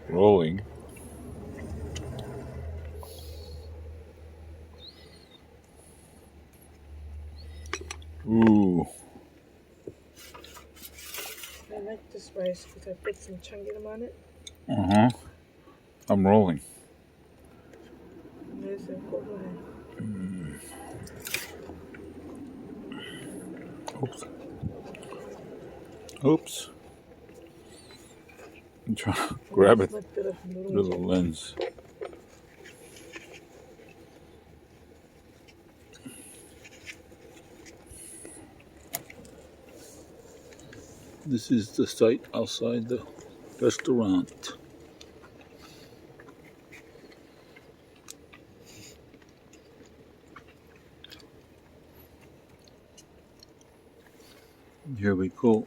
Rolling. Ooh. I like this rice because I put some changiram on it. Uh-huh. I'm rolling. Nice and cold. Oops. Oops. I'm trying to grab it through the lens. This is the site outside the restaurant. Here we go.